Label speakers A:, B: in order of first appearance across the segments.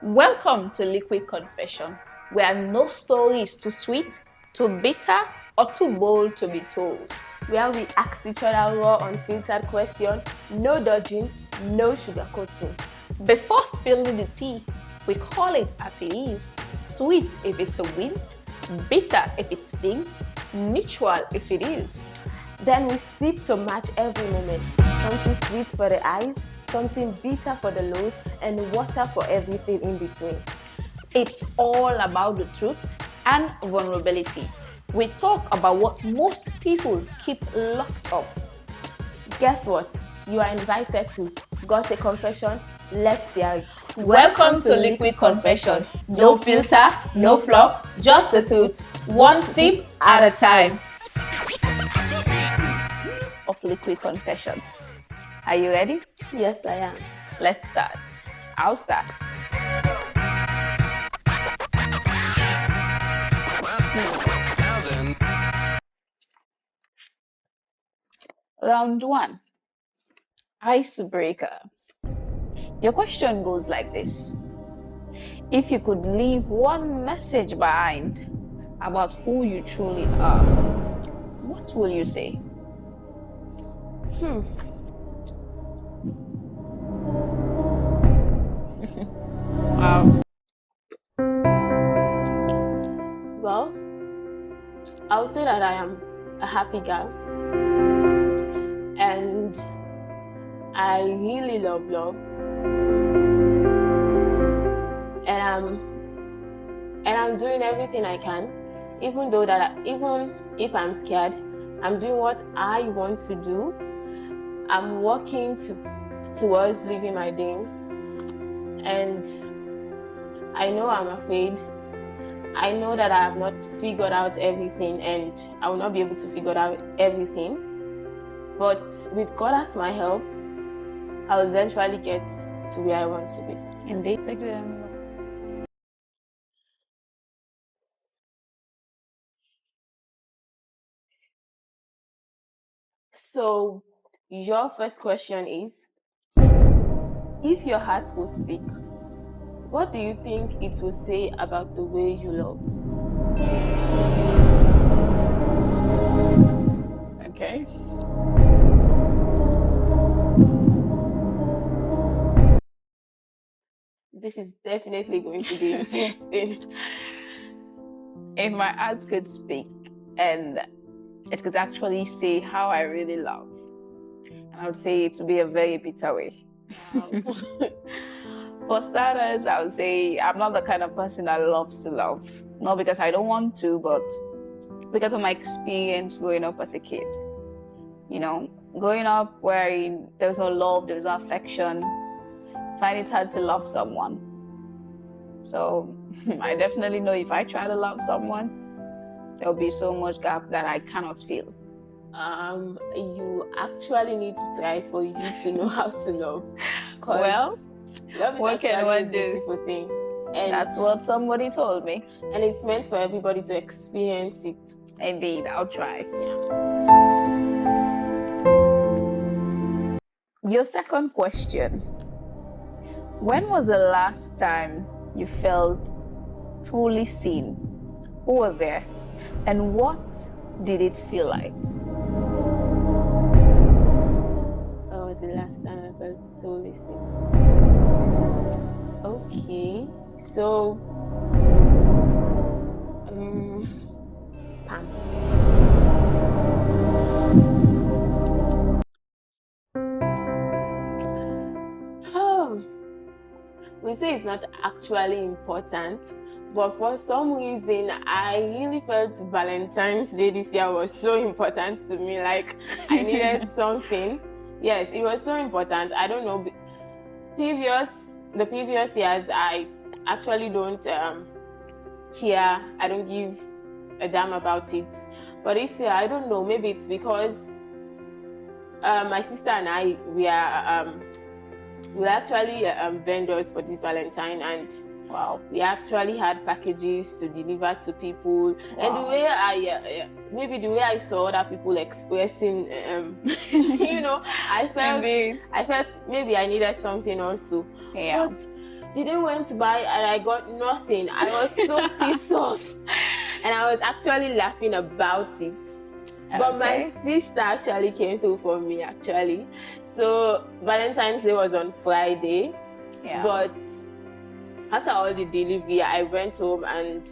A: Welcome to Liquid Confession, where no story is too sweet, too bitter, or too bold to be told.
B: Where we ask each other raw, unfiltered questions, no dodging, no sugarcoating.
A: Before spilling the tea, we call it as it is, sweet if it's a win, bitter if it stings, mutual if it is.
B: Then we sip to match every moment. Something sweet for the eyes, something bitter for the nose, and water for everything in between.
A: It's all about the truth and vulnerability. We talk about what most people keep locked up.
B: Guess what? You are invited to. Got a confession? Let's hear it.
A: Welcome to Liquid Confession. No filter, no fluff, just the truth. One sip at a time. Of Liquid Confession. Are you ready?
B: Yes, I am.
A: Let's start. I'll start. Round 1. Icebreaker. Your question goes like this. If you could leave one message behind about who you truly are, what will you say? Wow.
B: Well, I would say that I am a happy girl. And I really love love. And I'm doing everything I can, even if I'm scared, I'm doing what I want to do. I'm working towards living my dreams. And I know I'm afraid. I know that I have not figured out everything, and I will not be able to figure out everything. But with God as my help, I'll eventually get to where I want to be.
A: Indeed.
B: So, your first question is, if your heart could speak, what do you think it will say about the way you love?
A: Okay.
B: This is definitely going to be interesting.
A: If my heart could speak and it could actually say how I really love, and I would say it would be a very bitter way. For starters, I would say I'm not the kind of person that loves to love. Not because I don't want to, but because of my experience growing up as a kid. You know, growing up where there's no love, there's no affection, find it hard to love someone. So I definitely know if I try to love someone, there'll be so much gap that I cannot feel.
B: You actually need to try for you to know how to love.
A: Well,
B: love is
A: what can
B: actually
A: one
B: a
A: do?
B: beautiful thing. And
A: That's what somebody told me.
B: And it's meant for everybody to experience it.
A: Indeed, I'll try.
B: Yeah.
A: Your second question. When was the last time you felt truly seen? Who was there? And what did it feel like?
B: When was the last time I felt truly seen? Okay, so Pam. We say it's not actually important, but for some reason, I really felt Valentine's Day this year was so important to me. Like, I needed something. Yes, it was so important. I don't know. The previous years, I actually don't care. I don't give a damn about it. But this year, I don't know. Maybe it's because my sister and I, we're actually vendors for this Valentine, and
A: Wow.
B: we actually had packages to deliver to people.
A: Wow.
B: And the way I saw other people expressing, I felt maybe I needed something also.
A: Yeah.
B: But didn't went to buy and I got nothing. I was so pissed off. And I was actually laughing about it. But my sister actually came through for me, actually. So Valentine's Day was on Friday.
A: Yeah.
B: But after all the delivery, I went home and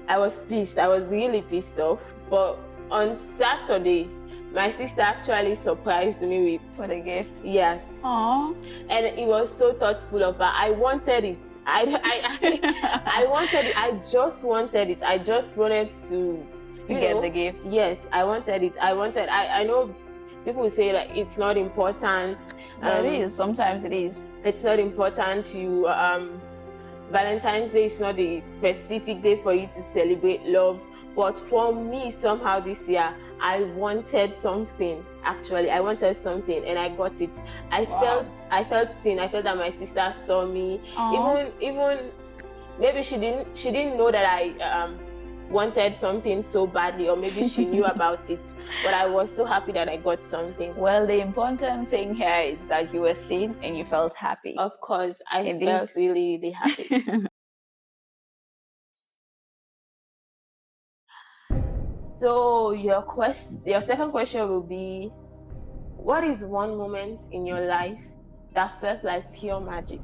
B: I was pissed. I was really pissed off. But on Saturday, my sister actually surprised me
A: with a gift.
B: Yes.
A: Aww.
B: And it was so thoughtful of her. I wanted it. I wanted it. I just wanted it. I just wanted to
A: get the gift.
B: Yes, I wanted it. I know people will say like it's not important.
A: But it is. Sometimes it is.
B: It's not important. Valentine's Day is not a specific day for you to celebrate love. But for me, somehow this year, I wanted something. Actually, I wanted something, and I got it. I felt seen. I felt that my sister saw me. Even maybe she didn't know that I wanted something so badly, or maybe she knew about it, but I was so happy that I got something.
A: Well, the important thing here is that you were seen and you felt happy.
B: Of course, I felt really, really happy. So your second question will be, what is one moment in your life that felt like pure magic?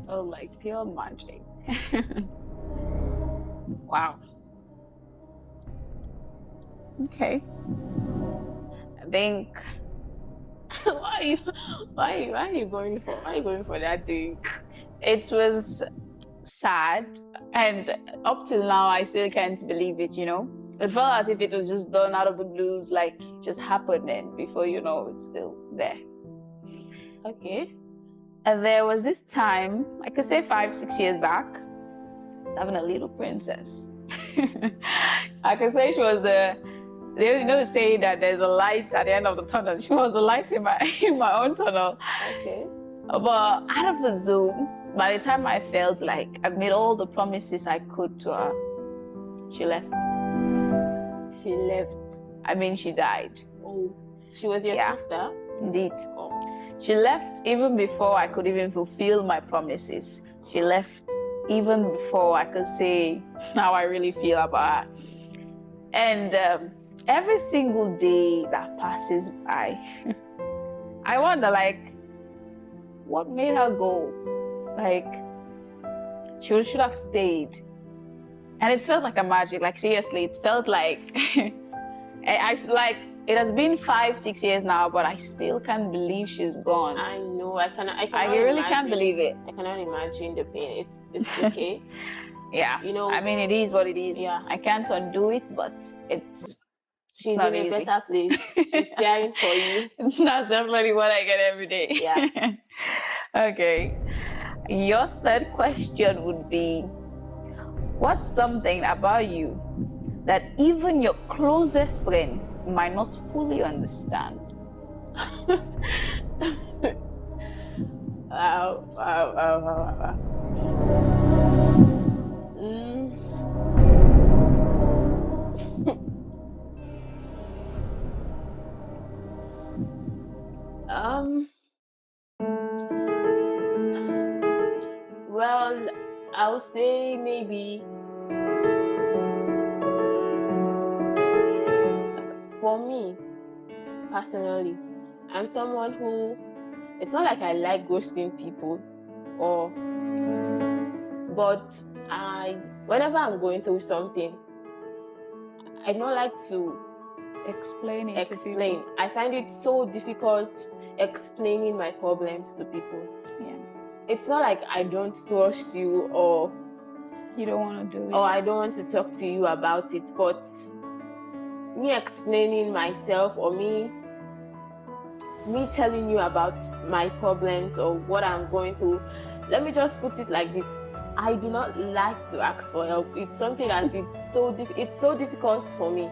A: Oh, like pure magic. Wow. Okay. I think.
B: Why are you going for that thing?
A: It was sad, and up till now I still can't believe it. It felt as if it was just done out of the blues, like it just happened, and before you know, it's still there.
B: Okay.
A: And there was this time, I could say 5-6 years back, having a little princess. I could say she was they say that there's a light at the end of the tunnel. She was the light in my own tunnel.
B: Okay.
A: But out of the zone, by the time I felt like I made all the promises I could to her, she left.
B: She left.
A: I mean, she died.
B: Oh, she was your sister?
A: Indeed.
B: Oh.
A: She left even before I could even fulfill my promises. She left even before I could say how I really feel about her. And every single day that passes by, I wonder, like, what made her go? Like, she should have stayed. And it felt like a magic. Like, seriously, it felt like it has been 5-6 years now, but I still can't believe she's gone.
B: I know. I
A: really can't believe it.
B: I cannot imagine the pain. It's okay.
A: Yeah. I mean, it is what it is.
B: Yeah.
A: I can't undo it, but
B: she's
A: not
B: in
A: easy.
B: a better place. She's cheering for you.
A: That's definitely what I get every day.
B: Yeah.
A: Okay. Your third question would be, what's something about you that even your closest friends might not fully understand?
B: Wow. Well, I'll say maybe for me personally, I'm someone who, it's not like I like ghosting people, but whenever I'm going through something, I don't like to
A: explain.
B: I find it so difficult explaining my problems to people.
A: Yeah.
B: It's not like I don't trust you or
A: you don't want to do it,
B: or I don't want to talk to you about it, but me explaining myself or me telling you about my problems or what I'm going through, let me just put it like this: I do not like to ask for help. It's something that it's so difficult for me.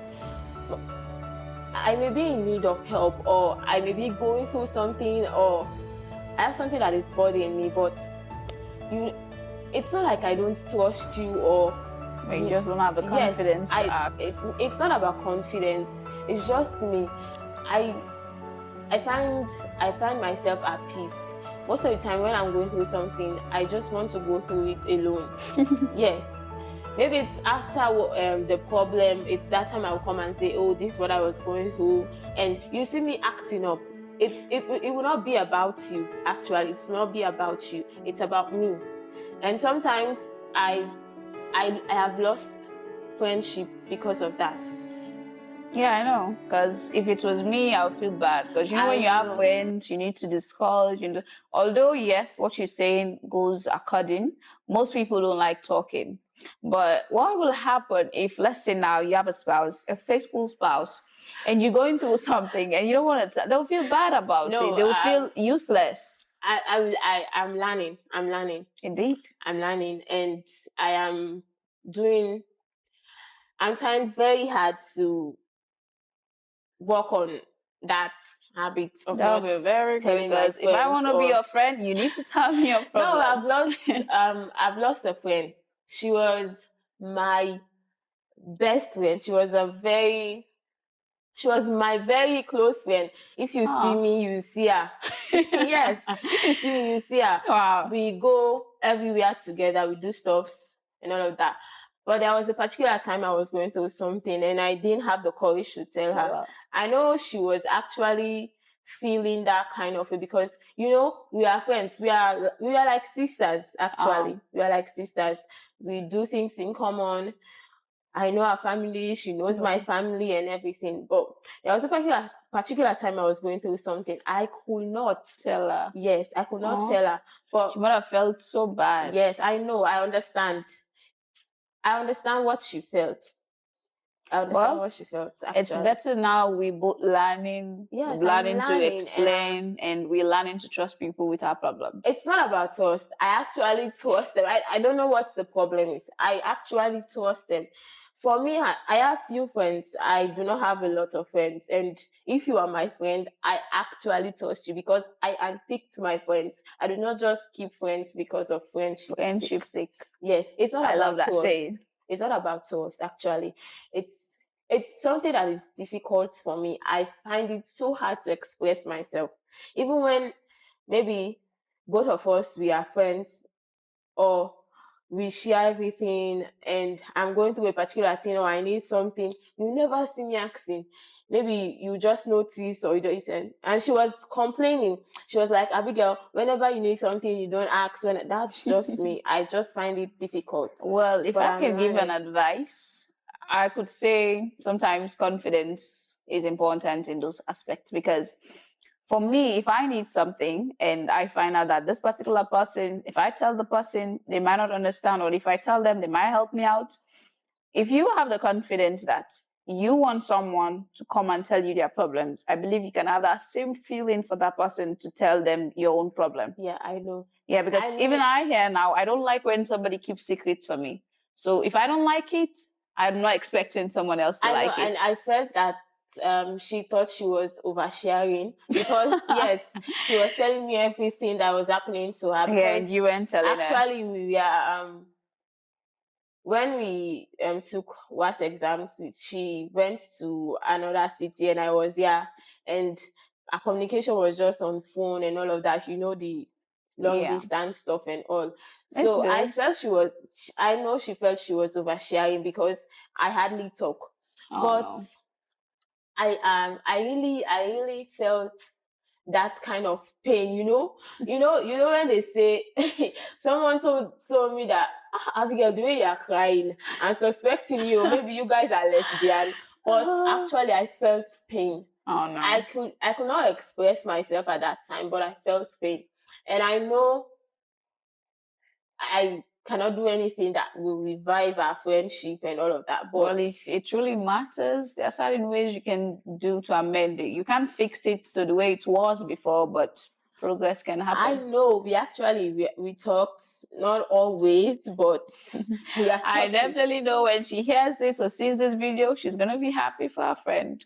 B: I may be in need of help, or I may be going through something, or I have something that is bothering me, but it's not like I don't trust you, or
A: you just don't have the confidence to ask.
B: It's not about confidence. It's just me. I find myself at peace most of the time when I'm going through something, I just want to go through it alone. Yes. Maybe it's after the problem, it's that time I'll come and say, oh, this is what I was going through. And you see me acting up. It will not be about you, actually. It will not be about you. It's about me. And sometimes I have lost friendship because of that.
A: Yeah, I know. Because if it was me, I would feel bad. Because you know, when you have friends, you need to discuss. Although yes, what you're saying goes according. Most people don't like talking. But what will happen if, let's say now you have a spouse, a faithful spouse, and you're going through something and you don't want to? They'll feel bad about it. They'll feel useless.
B: I'm learning.
A: Indeed,
B: I'm learning, and I'm trying very hard to work on that habit of
A: that would be very good. Because if I want to be your friend, you need to tell me your problems.
B: No, I've lost a friend. She was my best friend. She was my very close friend. If you see me, you see her. Yes, if you see me, you see her.
A: Wow.
B: We go everywhere together. We do stuffs and all of that. But there was a particular time I was going through something and I didn't have the courage to tell her. I know she was actually feeling that kind of way because, you know, we are friends. We are like sisters, actually. We are like sisters. We do things in common. I know her family, she knows my family and everything. But there was a particular time I was going through something. I could not
A: tell her.
B: Yes, I could not tell her. But
A: she might have felt so bad.
B: Yes, I know. I understand. I understand what she felt. What she felt, actually.
A: It's better now we both learning, learning to explain, and we're learning to trust people with our problems.
B: It's not about trust. I actually trust them. I don't know what the problem is. I actually trust them. For me, I have few friends. I do not have a lot of friends. And if you are my friend, I actually trust you because I unpicked my friends. I do not just keep friends because of friendship sake. Yes, it's not about
A: love that
B: trust.
A: saying.
B: It's not about trust, actually. It's something that is difficult for me. I find it so hard to express myself. Even when maybe both of us, we are friends or we share everything and I'm going through a particular thing or I need something, you never see me asking. Maybe you just notice or you just, and she was complaining. She was like, Abigail, whenever you need something, you don't ask. That's just me. I just find it difficult.
A: Well, if I can give an advice, I could say sometimes confidence is important in those aspects because for me, if I need something and I find out that this particular person, if I tell the person, they might not understand, or if I tell them, they might help me out. If you have the confidence that you want someone to come and tell you their problems, I believe you can have that same feeling for that person to tell them your own problem.
B: Yeah, I know.
A: Yeah, because even I hear now, I don't like when somebody keeps secrets from me. So if I don't like it, I'm not expecting someone else to like it.
B: And I felt that she thought she was oversharing because yes, she was telling me everything that was happening to her.
A: Yeah, and you weren't telling her.
B: Actually, we were when we took WAS exams, she went to another city and I was here, and our communication was just on phone and all of that. You know, the long distance stuff and all. So I felt I know she felt she was oversharing because I hardly talk. But I really felt that kind of pain, you know when they say someone told me that Abigail, the way you are crying and suspecting you, maybe you guys are lesbian, but actually I felt pain.
A: Oh no.
B: I could not express myself at that time, but I felt pain. And I know I cannot do anything that will revive our friendship and all of that. But
A: well, if it truly matters, there are certain ways you can do to amend it. You can't fix it to the way it was before, but progress can happen.
B: I know we talked, not always, but we are talking.
A: I definitely know when she hears this or sees this video, she's gonna be happy for her friend.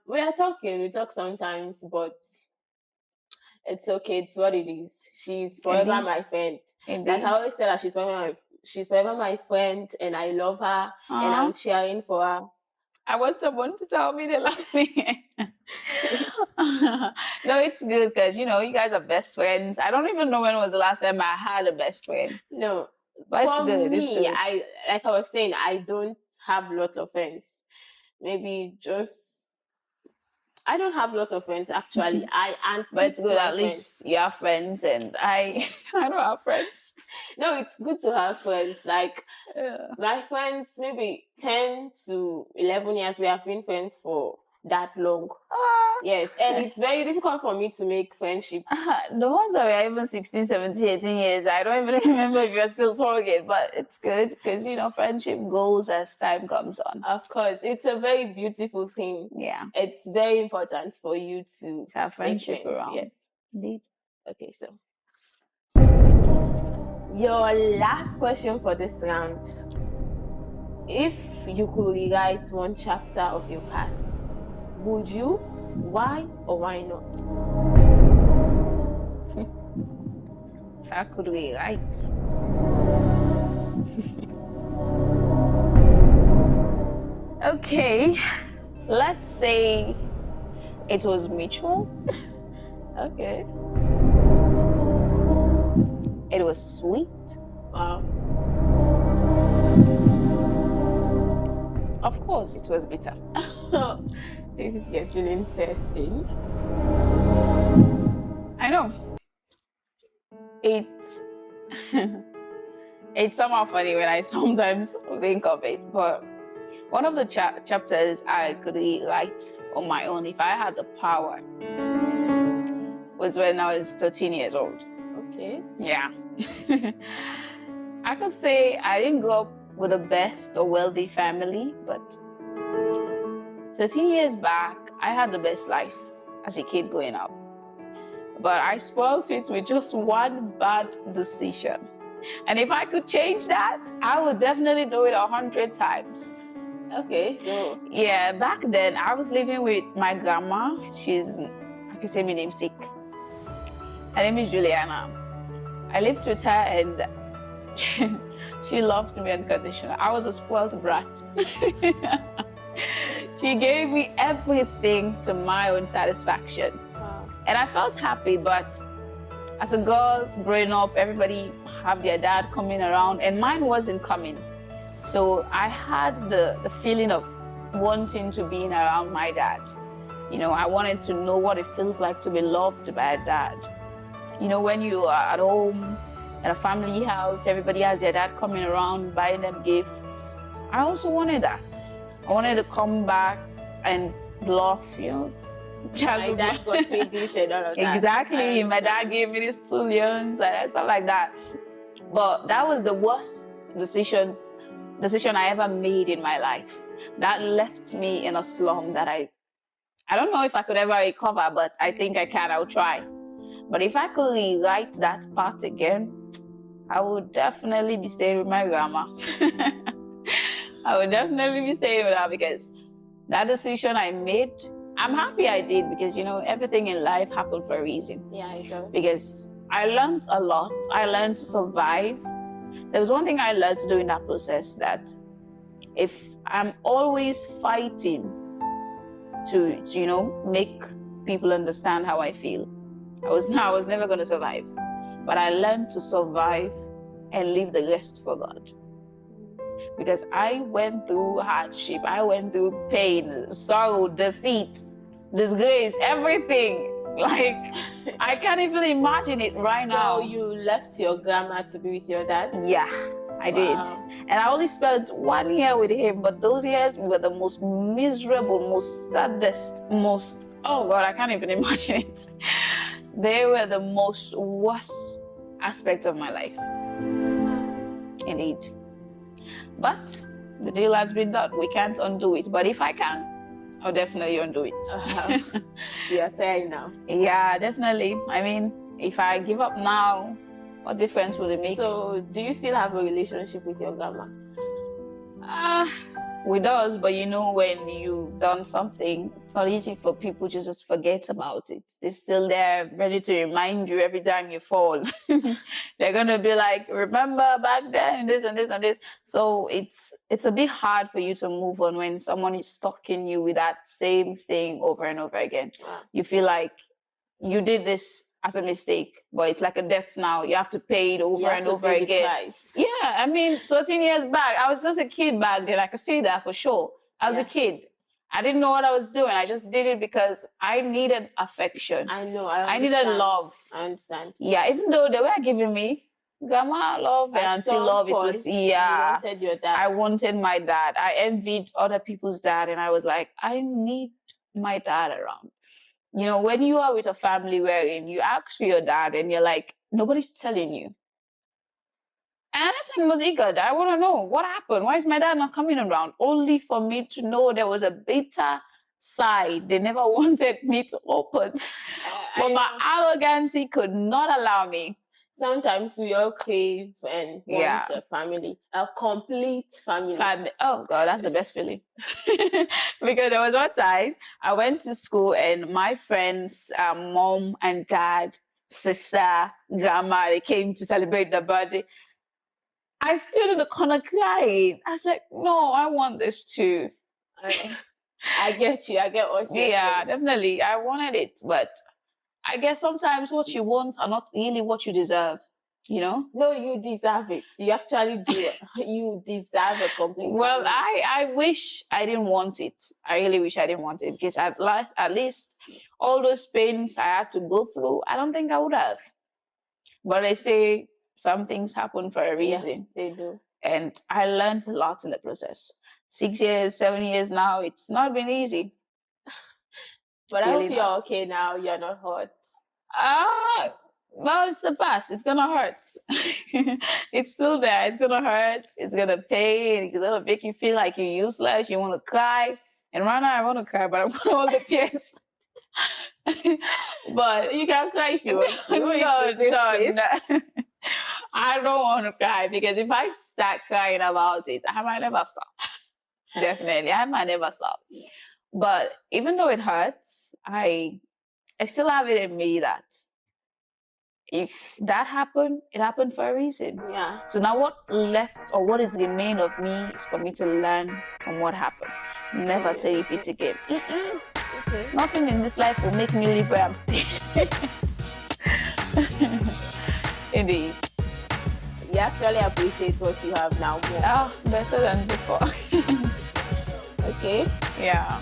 B: We are talking. We talk sometimes, but it's okay. It's what it is. She's forever my friend.
A: Indeed.
B: Like I always tell her, she's forever my friend, and I love her, and I'm cheering for her.
A: I want someone to tell me they love me. No, it's good because you guys are best friends. I don't even know when was the last time I had a best friend.
B: No,
A: But it's
B: for
A: good. It's
B: me,
A: good.
B: like I was saying, I don't have lots of friends. Maybe I don't have lots of friends actually.
A: But it's good.
B: my
A: At
B: friends.
A: least you have friends, and I don't have friends.
B: No, it's good to have friends. Like
A: Yeah.
B: my friends, maybe 10 to 11 years, we have been friends for that long. Yes, and it's very difficult for me to make friendship.
A: The ones that were even 16, 17, 18 years, I don't even remember if you're still talking, but it's good because, friendship goes as time comes on.
B: Of course, it's a very beautiful thing.
A: Yeah.
B: It's very important for you to
A: have friendship around.
B: Yes.
A: Indeed.
B: Okay, so your last question for this round. If you could rewrite one chapter of your past, would you? Why or why not?
A: If I could rewrite. Okay, let's say it was mutual.
B: Okay.
A: It was sweet.
B: Wow.
A: Of course, it was bitter.
B: This is getting interesting.
A: I know. It's it's somehow funny when I sometimes think of it, but one of the chapters I could write on my own if I had the power was when I was 13 years old.
B: Okay.
A: Yeah. I could say I didn't grow up with the best or wealthy family, but 13 years back, I had the best life as a kid growing up. But I spoiled it with just one bad decision. And if I could change that, I would definitely do it 100 times.
B: Okay, so
A: yeah, back then I was living with my grandma. I could say my namesake. Her name is Juliana. I lived with her and she loved me unconditionally. I was a spoiled brat. She gave me everything to my own satisfaction.
B: wow.
A: And I felt happy, but as a girl growing up, everybody have their dad coming around and mine wasn't coming. So I had the feeling of wanting to be around my dad. I wanted to know what it feels like to be loved by a dad. When you are at home, at a family house, everybody has their dad coming around, buying them gifts. I also wanted that. I wanted to come back and bluff,
B: My dad got me this and all of that.
A: Exactly. My dad gave me these 2 millions and stuff like that. But that was the worst decision I ever made in my life. That left me in a slum that I don't know if I could ever recover, but I think I can. I'll try. But if I could rewrite that part again, I would definitely be staying with my grandma. I would definitely be staying with her because that decision I made, I'm happy I did because, everything in life happened for a reason.
B: Yeah, it does.
A: Because I learned a lot. I learned to survive. There was one thing I learned to do in that process, that if I'm always fighting to make people understand how I feel, I was never going to survive. But I learned to survive and leave the rest for God. Because I went through hardship, I went through pain, sorrow, defeat, disgrace, everything. Like, I can't even imagine it right now.
B: So you left your grandma to be with your dad?
A: Yeah, I did. And I only spent 1 year with him, but those years were the most miserable, most saddest, oh God, I can't even imagine it. They were the most worst aspects of my life. Indeed. But the deal has been done. We can't undo it. But if I can, I'll definitely undo it.
B: You are tired now.
A: Yeah, definitely. I mean, if I give up now, what difference will it make?
B: So, do you still have a relationship with your grandma?
A: with us, but you know, when you've done something, it's not easy for people to just forget about it. They're still there, ready to remind you every time you fall. They're gonna be like, remember back then, this and this and this. So it's a bit hard for you to move on when someone is stalking you with that same thing over and over again. You feel like you did this as a mistake, but it's like a debt now. You have to pay it over and over again. Yeah, I mean, 13 years back, I was just a kid back then. I could see that for sure. I was a kid. I didn't know what I was doing. I just did it because I needed affection.
B: I know.
A: I needed love.
B: I understand.
A: Yeah, even though they were giving me grandma love and auntie love, it was,
B: you wanted your dad.
A: I wanted my dad. I envied other people's dad, and I was like, I need my dad around. You know, when you are with a family wherein you ask for your dad and you're like, nobody's telling you. And that time was eager. I want to know what happened. Why is my dad not coming around? Only for me to know there was a bitter side they never wanted me to open. But my arrogancy could not allow me.
B: Sometimes we all crave and want a family, a complete family.
A: Oh God, that's the best feeling. Because there was one time I went to school and my friends, mom and dad, sister, grandma, they came to celebrate the birthday. I stood in the corner crying. I was like, no, I want this too.
B: I get you. I get what you're saying.
A: Definitely. I wanted it, but I guess sometimes what you want are not really what you deserve, you know?
B: No, you deserve it. You actually do. You deserve a complete
A: Well,
B: family.
A: I wish I didn't want it. I really wish I didn't want it, because at least all those pains I had to go through, I don't think I would have. But they say some things happen for a reason.
B: Yeah, they do.
A: And I learned a lot in the process. 6 years, 7 years now, it's not been easy.
B: But I hope you're okay now. You're not hurt.
A: Well, it's the past. It's gonna hurt. It's still there. It's gonna hurt. It's gonna pain. It's gonna make you feel like you're useless. You want to cry. And right now, I want to cry, but I want all the tears. But
B: you can cry if you want to.
A: No. I don't want to cry, because if I start crying about it, I might never stop. Definitely, I might never stop. But even though it hurts, I still have it in me that if that happened, it happened for a reason.
B: Yeah.
A: So now what left, or what is remain of me, is for me to learn from what happened. Never take it again.
B: Okay.
A: Nothing in this life will make me live where I'm staying. Indeed.
B: You actually appreciate what you have now more.
A: Better than before.
B: Okay.
A: Yeah.